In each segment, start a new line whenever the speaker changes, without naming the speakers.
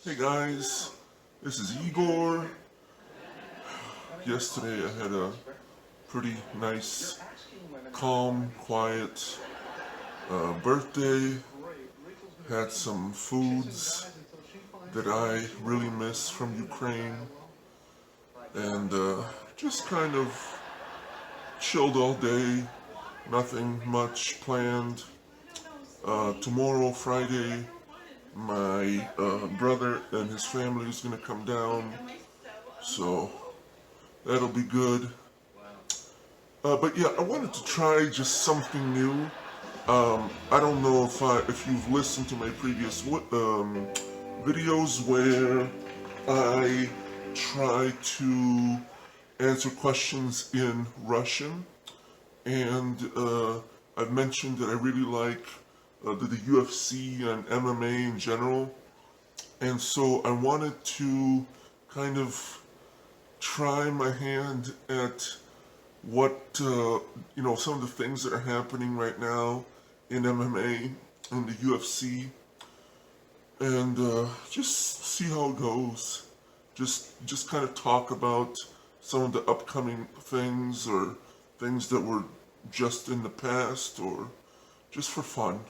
Hey guys, this is Igor. Yesterday I had a pretty nice, calm, quiet birthday. Had some foods that I really miss from Ukraine and just kind of chilled all day. Nothing much planned. Tomorrow, Friday, my brother and his family is going to come down, so that'll be good. But yeah, I wanted to try just something new. I don't know if you've listened to my previous videos where I try to answer questions in Russian, and I've mentioned that I really like the UFC and MMA in general, and so I wanted to kind of try my hand at what some of the things that are happening right now in MMA and the UFC, and just see how it goes. Just kind of talk about some of the upcoming things or things that were just in the past or just for fun.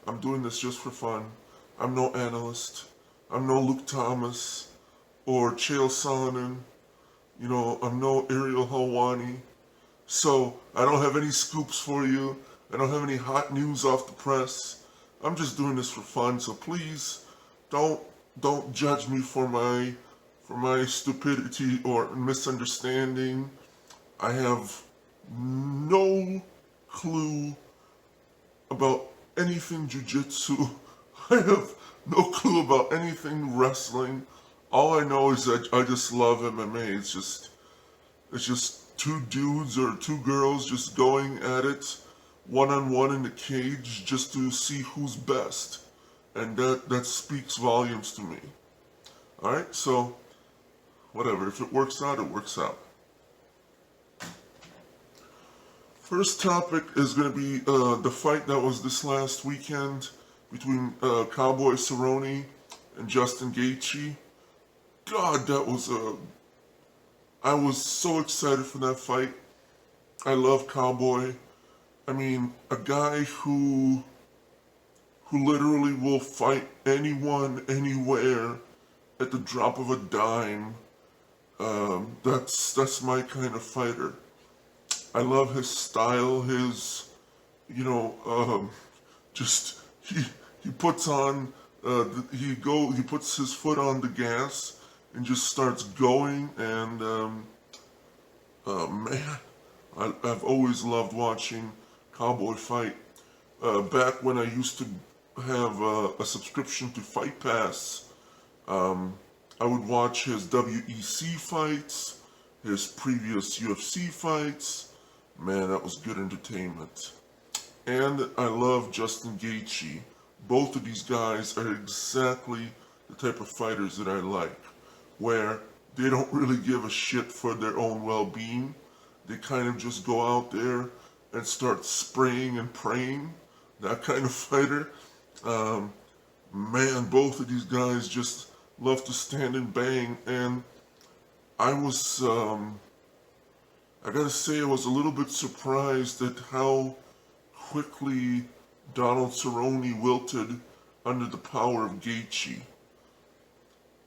I'm doing this just for fun. I'm no analyst. I'm no Luke Thomas or Chael Sonnen. I'm no Ariel Helwani. So I don't have any scoops for you. I don't have any hot news off the press. I'm just doing this for fun. So please don't judge me for my stupidity or misunderstanding. I have no clue about anything jiu-jitsu. I have no clue about anything wrestling. All I know is that I just love MMA. It's just two dudes or two girls just going at it one-on-one in the cage just to see who's best. And that speaks volumes to me. Alright, so whatever. If it works out, it works out. First topic is going to be the fight that was this last weekend between Cowboy Cerrone and Justin Gaethje. God, I was so excited for that fight. I love Cowboy. I mean, a guy who literally will fight anyone, anywhere, at the drop of a dime. That's my kind of fighter. I love his style, his, just, he puts on, he puts his foot on the gas and just starts going, and, man, I've always loved watching Cowboy fight. Back when I used to have a subscription to Fight Pass, I would watch his WEC fights, his previous UFC fights. Man, that was good entertainment. And I love Justin Gaethje. Both of these guys are exactly the type of fighters that I like, where they don't really give a shit for their own well-being. They kind of just go out there and start spraying and praying. That kind of fighter. Man, both of these guys just love to stand and bang. And I gotta say, I was a little bit surprised at how quickly Donald Cerrone wilted under the power of Gaethje.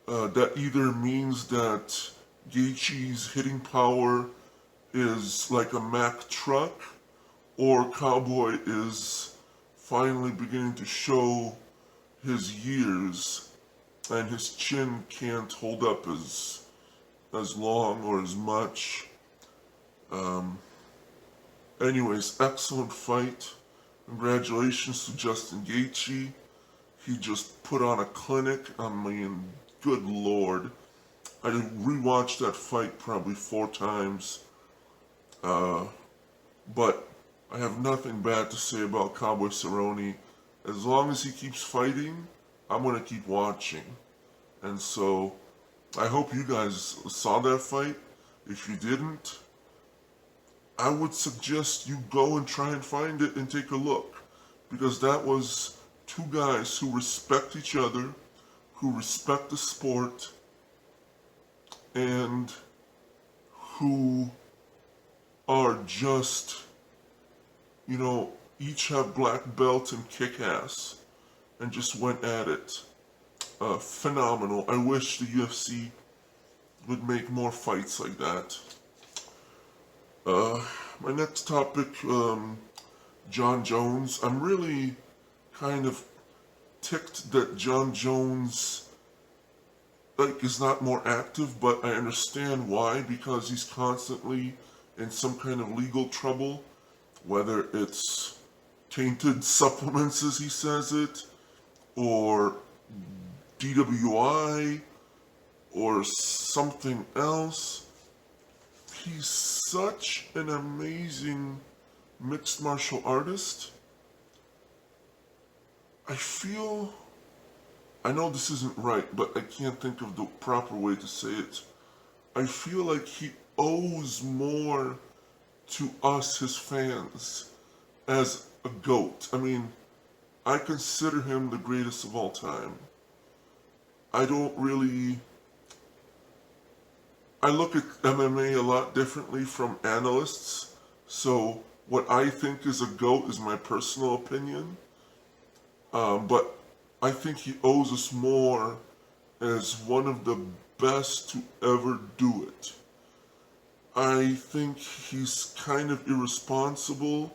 That either means that Gaethje's hitting power is like a Mack truck, or Cowboy is finally beginning to show his years, and his chin can't hold up as long or as much. Anyways, excellent fight. Congratulations to Justin Gaethje. He just put on a clinic. I mean, good lord. I rewatched that fight probably 4 times. But I have nothing bad to say about Cowboy Cerrone. As long as he keeps fighting, I'm going to keep watching. And so, I hope you guys saw that fight. If you didn't, I would suggest you go and try and find it and take a look. Because that was two guys who respect each other, who respect the sport and who are just, each have black belts and kick ass and just went at it. Phenomenal. I wish the UFC would make more fights like that. My next topic, Jon Jones. I'm really kind of ticked that Jon Jones is not more active, but I understand why, because he's constantly in some kind of legal trouble, whether it's tainted supplements as he says it, or DWI, or something else. He's such an amazing mixed martial artist. I know this isn't right, but I can't think of the proper way to say it. I feel like he owes more to us, his fans, as a GOAT. I mean, I consider him the greatest of all time. I look at MMA a lot differently from analysts, so what I think is a GOAT is my personal opinion. But I think he owes us more as one of the best to ever do it. I think he's kind of irresponsible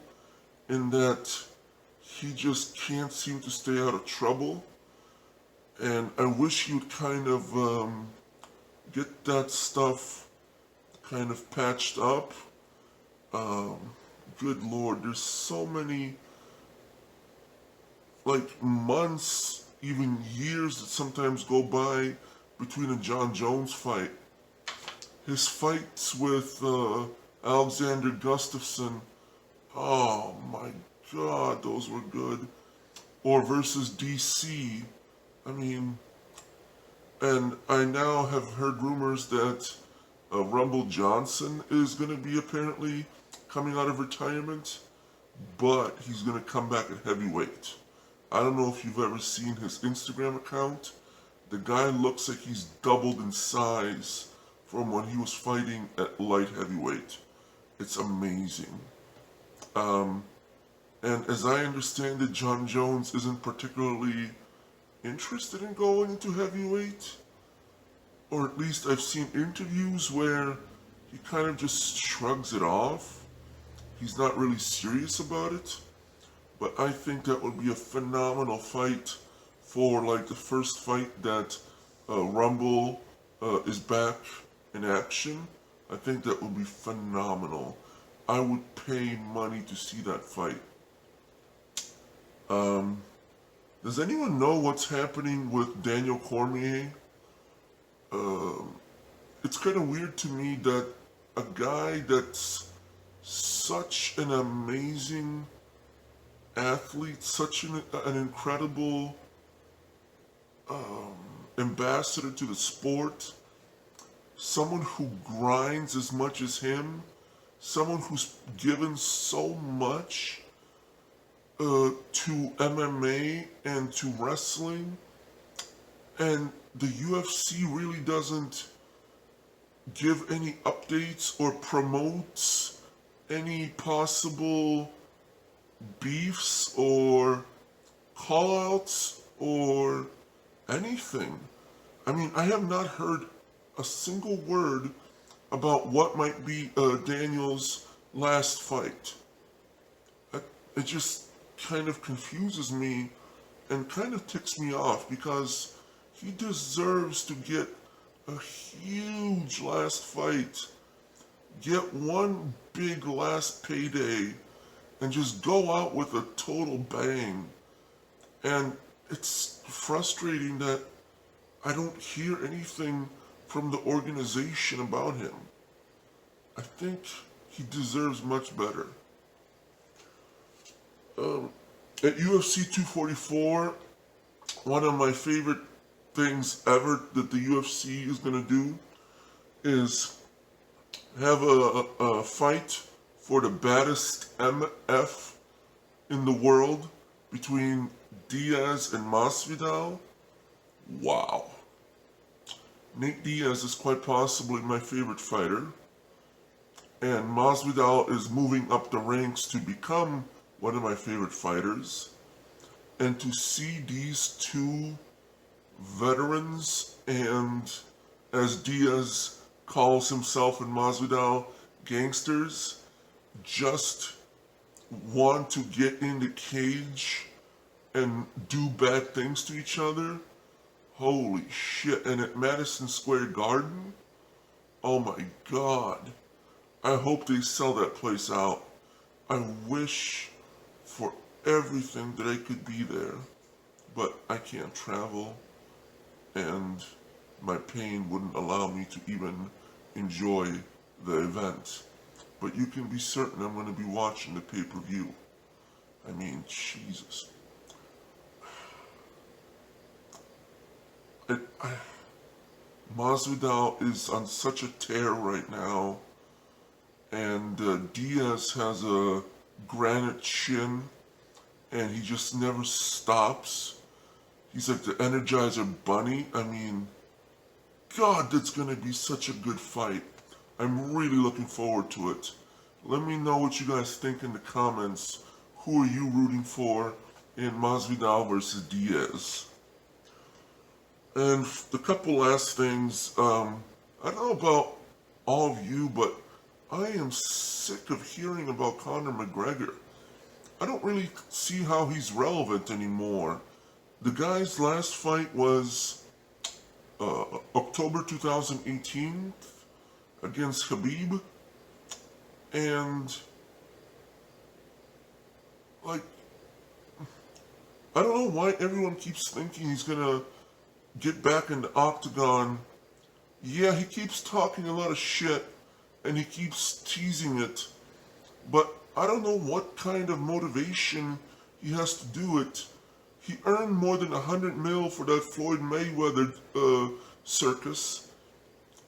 in that he just can't seem to stay out of trouble. And I wish he would kind of get that stuff kind of patched up. Good Lord, there's so many months, even years that sometimes go by between a Jon Jones fight. His fights with Alexander Gustafsson, oh my God, those were good. Or versus DC. I mean, and I now have heard rumors that Rumble Johnson is going to be apparently coming out of retirement, but he's going to come back at heavyweight. I don't know if you've ever seen his Instagram account. The guy looks like he's doubled in size from when he was fighting at light heavyweight. It's amazing. And as I understand it, Jon Jones isn't particularly interested in going into heavyweight. Or at least I've seen interviews where he kind of just shrugs it off. He's not really serious about it. But I think that would be a phenomenal fight for the first fight that Rumble is back in action. I think that would be phenomenal. I would pay money to see that fight. Does anyone know what's happening with Daniel Cormier? It's kind of weird to me that a guy that's such an amazing athlete, such an incredible ambassador to the sport, someone who grinds as much as him, someone who's given so much to MMA and to wrestling, and the UFC really doesn't give any updates or promotes any possible beefs or call-outs or anything. I mean, I have not heard a single word about what might be Daniel's last fight. It just kind of confuses me and kind of ticks me off, because he deserves to get a huge last fight, get one big last payday, and just go out with a total bang. And it's frustrating that I don't hear anything from the organization about him. I think he deserves much better. At UFC 244, one of my favorite things ever that the UFC is going to do is have a fight for the baddest MF in the world between Diaz and Masvidal. Wow. Nate Diaz is quite possibly my favorite fighter, and Masvidal is moving up the ranks to become one of my favorite fighters. And to see these two veterans, and as Diaz calls himself and Masvidal, gangsters, just want to get in the cage and do bad things to each other. Holy shit. And at Madison Square Garden, oh my god. I hope they sell that place out. I wish for everything that I could be there, but I can't travel, and my pain wouldn't allow me to even enjoy the event. But you can be certain I'm going to be watching the pay-per-view. I mean, Jesus. Masvidal is on such a tear right now, and Diaz has a granite chin, and he just never stops. He's like the Energizer Bunny. I mean, God, that's going to be such a good fight. I'm really looking forward to it. Let me know what you guys think in the comments. Who are you rooting for in Masvidal versus Diaz? And a couple last things. I don't know about all of you, but I am sick of hearing about Conor McGregor. I don't really see how he's relevant anymore. The guy's last fight was October 2018 against Khabib, and like, I don't know why everyone keeps thinking he's gonna get back in the octagon. Yeah, he keeps talking a lot of shit, and he keeps teasing it, but I don't know what kind of motivation he has to do it. He earned more than $100 million for that Floyd Mayweather circus,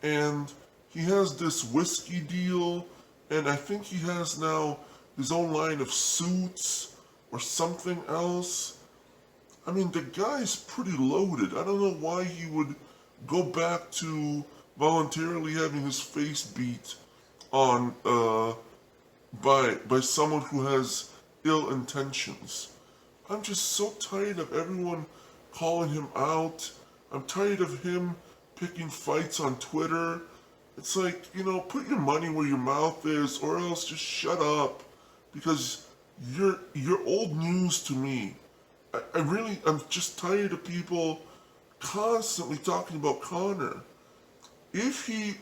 and he has this whiskey deal, and I think he has now his own line of suits or something else. I mean, the guy's pretty loaded. I don't know why he would go back to voluntarily having his face beat on by someone who has ill intentions. I'm just so tired of everyone calling him out. I'm tired of him picking fights on Twitter. It's like, you know, put your money where your mouth is, or else just shut up, because you're old news to me. I'm just tired of people constantly talking about Conor. If he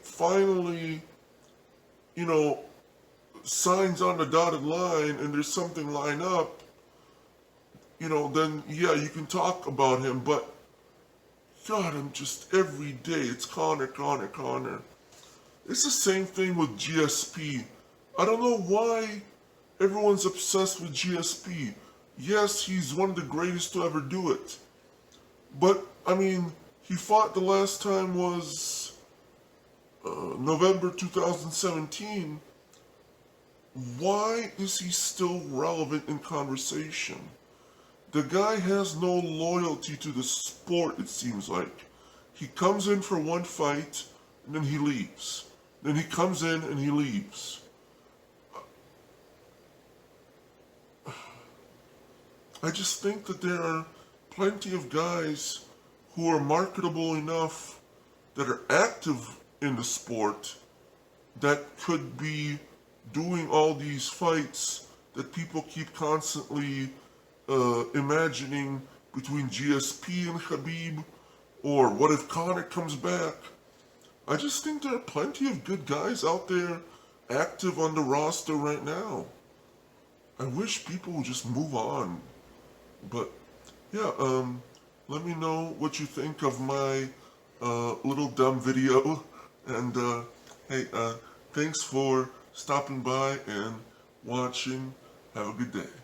finally, you know, signs on the dotted line and there's something lined up, you know, then yeah, you can talk about him, but God, I'm just, every day it's Conor. It's the same thing with GSP. I don't know why everyone's obsessed with GSP. Yes, he's one of the greatest to ever do it. But, I mean, he fought the last time was November 2017. Why is he still relevant in conversation? The guy has no loyalty to the sport, it seems like. He comes in for one fight, and then he leaves. Then he comes in and he leaves. I just think that there are plenty of guys who are marketable enough, that are active in the sport, that could be doing all these fights that people keep constantly imagining between GSP and Khabib, or what if Conor comes back? I just think there are plenty of good guys out there active on the roster right now. I wish people would just move on. But yeah, let me know what you think of my little dumb video, and hey, thanks for stopping by and watching. Have a good day.